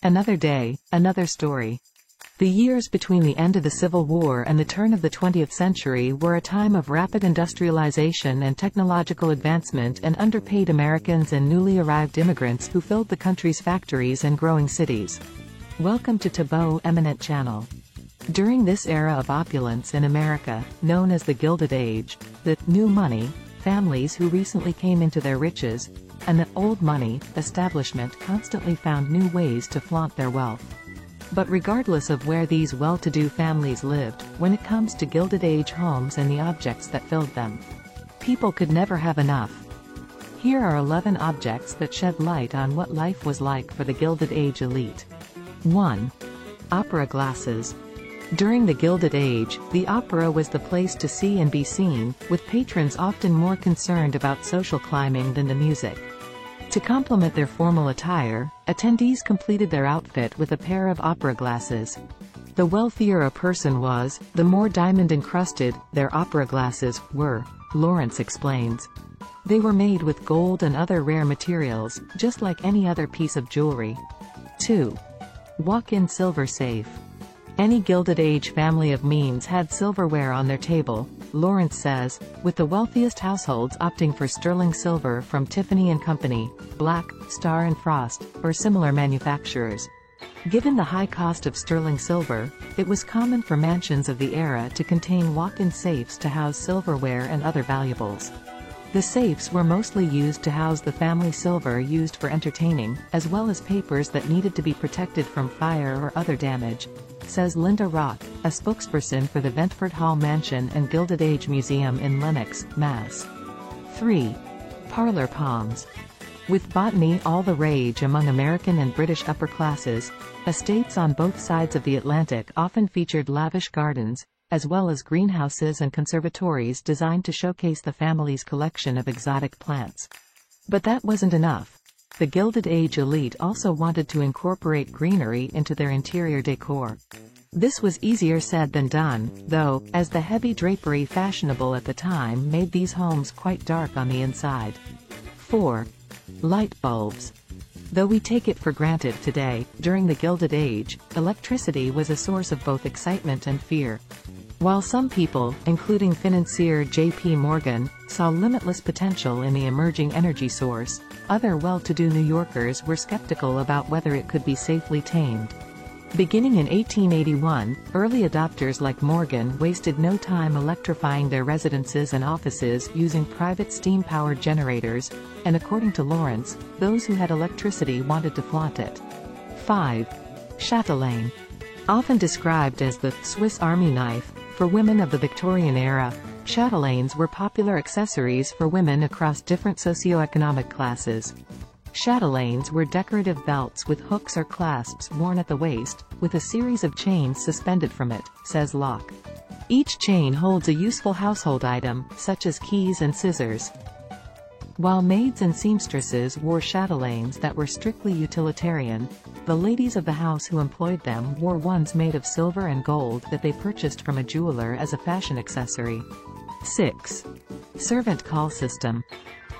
Another day, another story. The years between the end of the Civil War and the turn of the 20th century were a time of rapid industrialization and technological advancement, and underpaid Americans and newly arrived immigrants who filled the country's factories and growing cities. Welcome to Taboo Eminent Channel. During this era of opulence in America, known as the Gilded Age, the new money families who recently came into their riches, and the old money establishment constantly found new ways to flaunt their wealth. But regardless of where these well-to-do families lived, when it comes to Gilded Age homes and the objects that filled them, people could never have enough. Here are 11 objects that shed light on what life was like for the Gilded Age elite. 1. Opera glasses. During the Gilded Age, the opera was the place to see and be seen, with patrons often more concerned about social climbing than the music. To complement their formal attire, attendees completed their outfit with a pair of opera glasses. The wealthier a person was, the more diamond-encrusted their opera glasses were, Lawrence explains. They were made with gold and other rare materials, just like any other piece of jewelry. 2. Walk-in silver safe. Any Gilded Age family of means had silverware on their table, Lawrence says, with the wealthiest households opting for sterling silver from Tiffany & Company, Black, Star & Frost, or similar manufacturers. Given the high cost of sterling silver, it was common for mansions of the era to contain walk-in safes to house silverware and other valuables. The safes were mostly used to house the family silver used for entertaining, as well as papers that needed to be protected from fire or other damage, says Linda Rock, a spokesperson for the Ventford Hall Mansion and Gilded Age Museum in Lenox, Mass. 3. Parlor palms. With botany all the rage among American and British upper classes, estates on both sides of the Atlantic often featured lavish gardens, as well as greenhouses and conservatories designed to showcase the family's collection of exotic plants. But that wasn't enough. The Gilded Age elite also wanted to incorporate greenery into their interior decor. This was easier said than done, though, as the heavy drapery fashionable at the time made these homes quite dark on the inside. 4. Light bulbs. Though we take it for granted today, during the Gilded Age, electricity was a source of both excitement and fear. While some people, including financier J.P. Morgan, saw limitless potential in the emerging energy source, other well-to-do New Yorkers were skeptical about whether it could be safely tamed. Beginning in 1881, early adopters like Morgan wasted no time electrifying their residences and offices using private steam-powered generators, and according to Lawrence, those who had electricity wanted to flaunt it. 5. Chatelaine. Often described as the Swiss Army knife for women of the Victorian era, chatelaines were popular accessories for women across different socioeconomic classes. Chatelaines were decorative belts with hooks or clasps worn at the waist, with a series of chains suspended from it, says Locke. Each chain holds a useful household item, such as keys and scissors. While maids and seamstresses wore chatelaines that were strictly utilitarian, the ladies of the house who employed them wore ones made of silver and gold that they purchased from a jeweler as a fashion accessory. 6. Servant call system.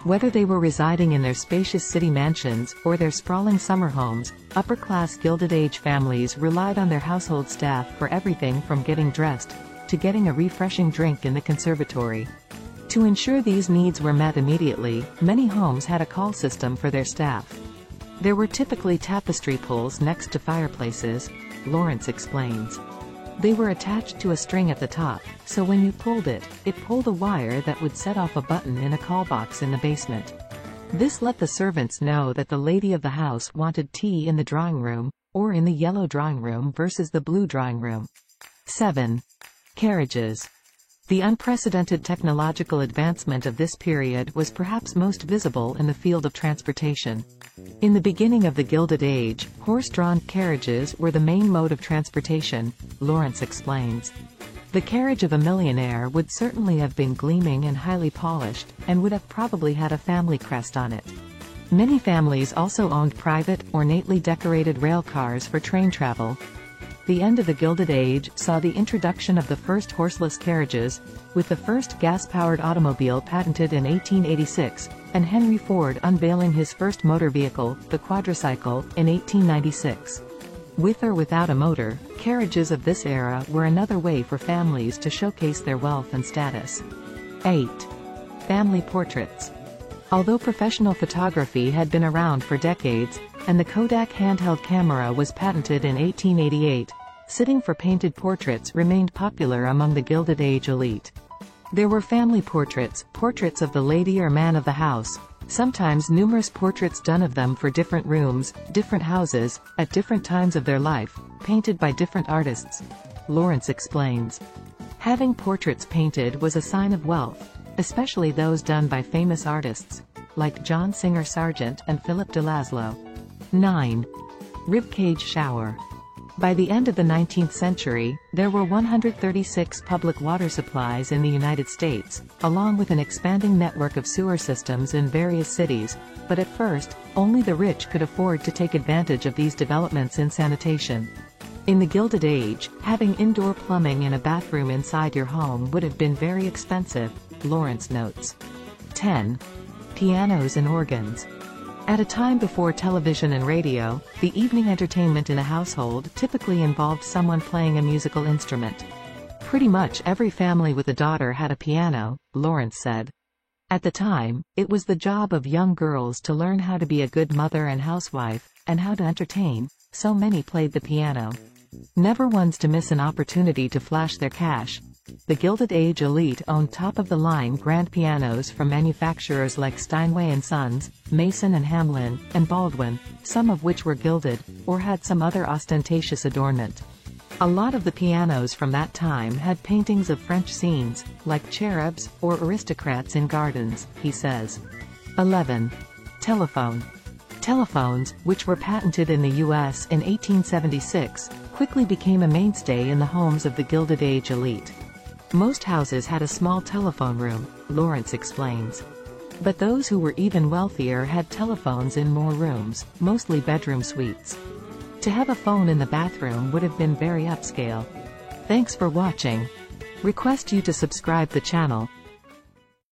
Whether they were residing in their spacious city mansions or their sprawling summer homes, upper-class Gilded Age families relied on their household staff for everything from getting dressed to getting a refreshing drink in the conservatory. To ensure these needs were met immediately, many homes had a call system for their staff. There were typically tapestry pulls next to fireplaces, Lawrence explains. They were attached to a string at the top, so when you pulled it, it pulled a wire that would set off a button in a call box in the basement. This let the servants know that the lady of the house wanted tea in the drawing room, or in the yellow drawing room versus the blue drawing room. 7. Carriages. The unprecedented technological advancement of this period was perhaps most visible in the field of transportation. In the beginning of the Gilded Age, horse-drawn carriages were the main mode of transportation, Lawrence explains. The carriage of a millionaire would certainly have been gleaming and highly polished, and would have probably had a family crest on it. Many families also owned private, ornately decorated rail cars for train travel. The end of the Gilded Age saw the introduction of the first horseless carriages, with the first gas-powered automobile patented in 1886, and Henry Ford unveiling his first motor vehicle, the quadricycle, in 1896. With or without a motor, carriages of this era were another way for families to showcase their wealth and status. 8. Family portraits. Although professional photography had been around for decades, and the Kodak handheld camera was patented in 1888, sitting for painted portraits remained popular among the Gilded Age elite. There were family portraits, portraits of the lady or man of the house, sometimes numerous portraits done of them for different rooms, different houses, at different times of their life, painted by different artists. Lawrence explains. Having portraits painted was a sign of wealth, especially those done by famous artists, like John Singer Sargent and Philip de Laszlo. 9. Ribcage shower. By the end of the 19th century, there were 136 public water supplies in the United States, along with an expanding network of sewer systems in various cities, but at first, only the rich could afford to take advantage of these developments in sanitation. In the Gilded Age, having indoor plumbing in a bathroom inside your home would have been very expensive, Lawrence notes. 10. Pianos and organs. At a time before television and radio, the evening entertainment in a household typically involved someone playing a musical instrument. Pretty much every family with a daughter had a piano, Lawrence said. At the time, it was the job of young girls to learn how to be a good mother and housewife, and how to entertain, so many played the piano. Never ones to miss an opportunity to flash their cash. The Gilded Age elite owned top-of-the-line grand pianos from manufacturers like Steinway & Sons, Mason & Hamlin, and Baldwin, some of which were gilded, or had some other ostentatious adornment. A lot of the pianos from that time had paintings of French scenes, like cherubs, or aristocrats in gardens, he says. 11. Telephone. Telephones, which were patented in the U.S. in 1876, quickly became a mainstay in the homes of the Gilded Age elite. Most houses had a small telephone room, Lawrence explains. But those who were even wealthier had telephones in more rooms, mostly bedroom suites. To have a phone in the bathroom would have been very upscale. Thanks for watching. Request you to subscribe the channel,